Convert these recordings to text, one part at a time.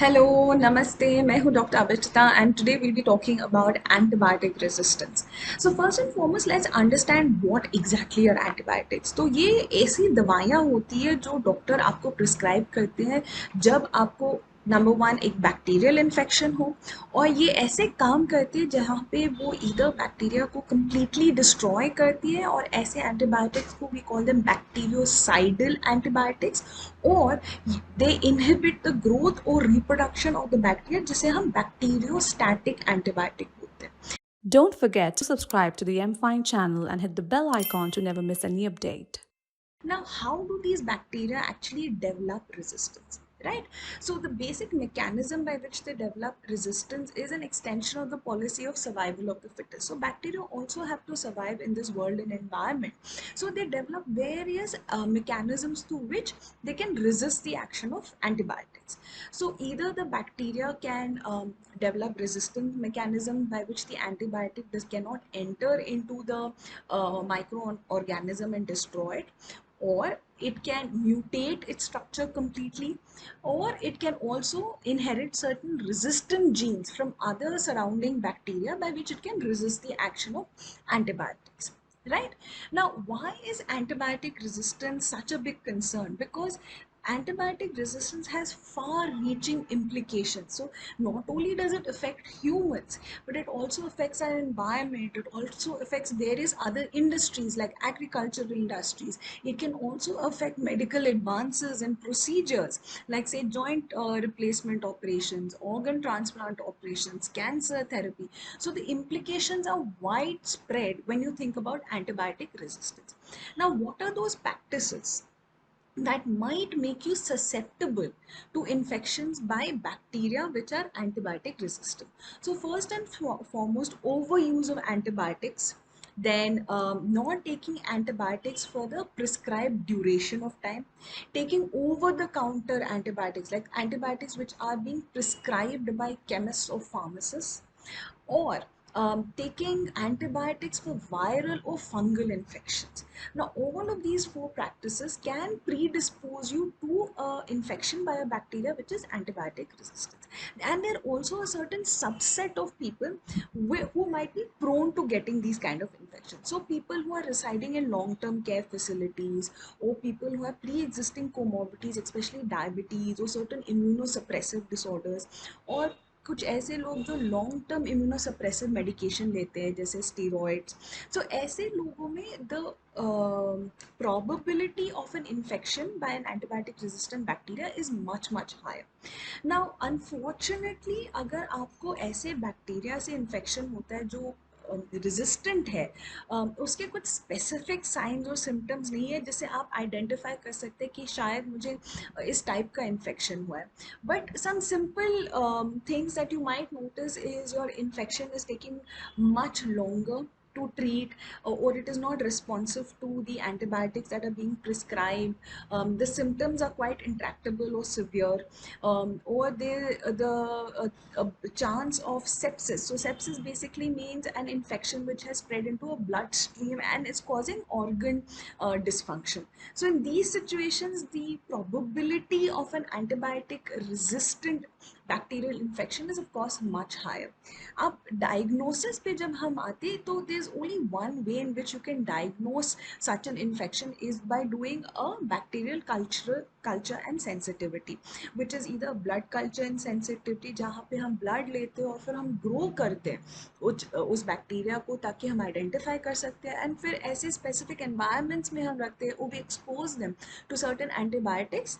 Hello नमस्ते मैं हूं doctor Abhishta and today we'll be talking about antibiotic resistance. So first and foremost let's understand what exactly are antibiotics. तो ये ऐसी दवाइयाँ होती है जो डॉक्टर आपको प्रिस्क्राइब करते हैं जब आपको नंबर वन एक बैक्टीरियल इन्फेक्शन हो और ये ऐसे काम करती है जहाँ पे वो ईदर बैक्टीरिया को कम्प्लीटली डिस्ट्रॉय करती है और ऐसे एंटीबायोटिक्स को we call them bactericidal antibiotics और दे इनहिबिट द ग्रोथ और रिप्रोडक्शन ऑफ द बैक्टीरिया जिसे हम बैक्टीरियोस्टैटिक एंटीबायोटिक बोलते हैं. Don't forget to subscribe to the MFine channel and hit the bell icon to never miss any update. Now, how do these bacteria actually develop resistance? Right? So, the basic mechanism by which they develop resistance is an extension of the policy of survival of the fittest. So, bacteria also have to survive in this world and environment. So, they develop various mechanisms through which they can resist the action of antibiotics. So, either the bacteria can develop resistant mechanism by which the antibiotic cannot enter into the microorganism and destroy it, or it can mutate its structure completely, or it can also inherit certain resistant genes from other surrounding bacteria by which it can resist the action of antibiotics. Right? Now, why is antibiotic resistance such a big concern? Because antibiotic resistance has far reaching implications. So not only does it affect humans, but it also affects our environment. It also affects various other industries like agricultural industries. It can also affect medical advances and procedures like say joint replacement operations, organ transplant operations, cancer therapy. So the implications are widespread when you think about antibiotic resistance. Now, what are those practices that might make you susceptible to infections by bacteria which are antibiotic resistant? So first and foremost, overuse of antibiotics, then not taking antibiotics for the prescribed duration of time, taking over the counter antibiotics like antibiotics which are being prescribed by chemists or pharmacists, or taking antibiotics for viral or fungal infections. Now, all of these four practices can predispose you to infection by a bacteria which is antibiotic resistant. And there are also a certain subset of people who might be prone to getting these kind of infections. So, people who are residing in long-term care facilities, or people who have pre-existing comorbidities, especially diabetes or certain immunosuppressive disorders, और कुछ ऐसे लोग जो long term immunosuppressive medication लेते हैं जैसे steroids. सो ऐसे लोगों में the probability of an infection by an antibiotic resistant bacteria is much higher. Now unfortunately अगर आपको ऐसे बैक्टीरिया से इन्फेक्शन होता है जो रेजिस्टेंट है, उसके कुछ स्पेसिफिक साइंस और सिम्टम्स नहीं है जिससे आप आइडेंटिफाई कर सकते हैं कि शायद मुझे इस टाइप का इन्फेक्शन हुआ है. But some simple things that you might notice is your infection is taking much longer to treat, or it is not responsive to the antibiotics that are being prescribed. The symptoms are quite intractable or severe, or the chance of sepsis. So sepsis basically means an infection which has spread into a bloodstream and is causing organ dysfunction. So in these situations, the probability of an antibiotic resistant bacterial infection is of course much higher. अब diagnosis पे जब हम आते तो there's only one way in which you can diagnose such an infection is by doing a bacterial culture and sensitivity, which is either blood culture and sensitivity जहाँ पे हम blood लेते हैं और फिर हम grow करते हैं उस बैक्टीरिया को ताकि हम आइडेंटिफाई कर सकते हैं, एंड फिर ऐसे स्पेसिफिक एनवायरनमेंट्स में हम रखते हैं, we expose them to certain antibiotics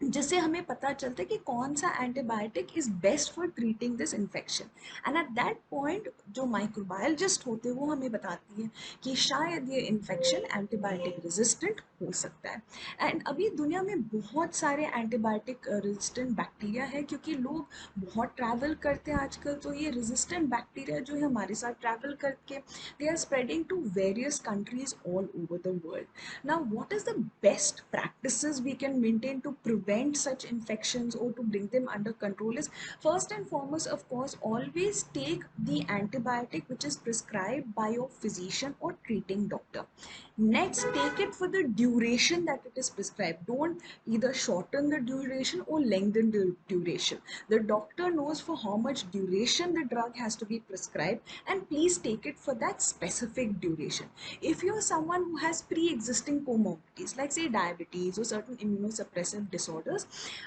जिससे हमें पता चलता है कि कौन सा antibiotic is best for treating this infection. And at that point जो माइक्रोबायोलॉजिस्ट होते हैं वो हमें बताती है कि शायद ये इन्फेक्शन एंटीबायोटिक रेजिस्टेंट हो सकता है. एंड अभी दुनिया में बहुत सारे एंटीबायोटिक रेजिस्टेंट बैक्टीरिया है क्योंकि लोग बहुत ट्रैवल करते हैं आजकल, तो ये रेजिस्टेंट बैक्टीरिया जो है हमारे साथ ट्रैवल करके they are spreading to various countries all over the world. Now, what is the best practices we can maintain to prevent such infections or to bring them under control is, first and foremost, of course, always take the antibiotic which is prescribed by your physician or treating doctor. Next, take it for the duration that it is prescribed. Don't either shorten the duration or lengthen the duration. The doctor knows for how much duration the drug has to be prescribed, and please take it for that specific duration. If you're someone who has pre-existing comorbidities, like say diabetes or certain immunosuppressive disorders,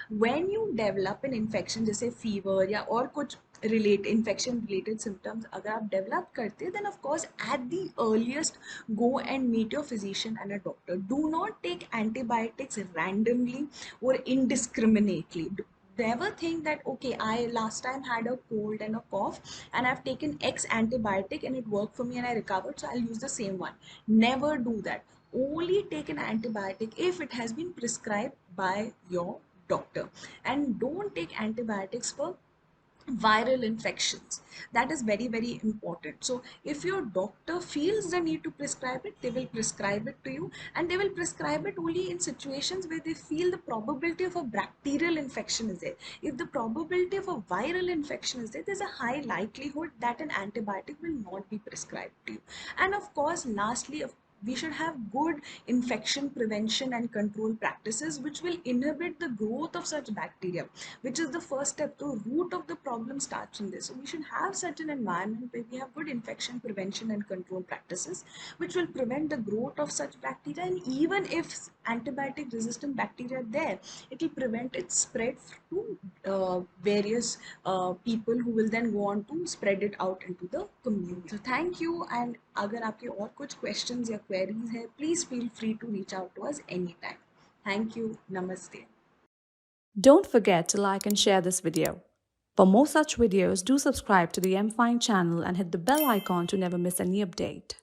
when you develop an infection जैसे fever या और कुछ relate infection related symptoms अगर आप develop करते हैं, then of course at the earliest go and meet your physician and a doctor. Do not take antibiotics randomly or indiscriminately. Never think that okay, I last time had a cold and a cough and I've taken X antibiotic and it worked for me and I recovered, so I'll use the same one. Never do that. Only take an antibiotic if it has been prescribed by your doctor, and don't take antibiotics for viral infections. That is very very important. So if your doctor feels the need to prescribe it, they will prescribe it to you, and they will prescribe it only in situations where they feel the probability of a bacterial infection is there. If the probability of a viral infection is there, there's a high likelihood that an antibiotic will not be prescribed to you. And of course, lastly, we should have good infection prevention and control practices which will inhibit the growth of such bacteria, which is the first step. The root of the problem starts in this. So we should have such an environment where we have good infection prevention and control practices which will prevent the growth of such bacteria, and even if antibiotic resistant bacteria are there, it will prevent its spread to various people who will then go on to spread it out into the community. So thank you, and अगर आपके और कुछ questions या queries है, please feel free to reach out to us anytime. Thank you. Namaste. Don't forget to like and share this video. For more such videos, do subscribe to the MFine channel and hit the bell icon to never miss any update.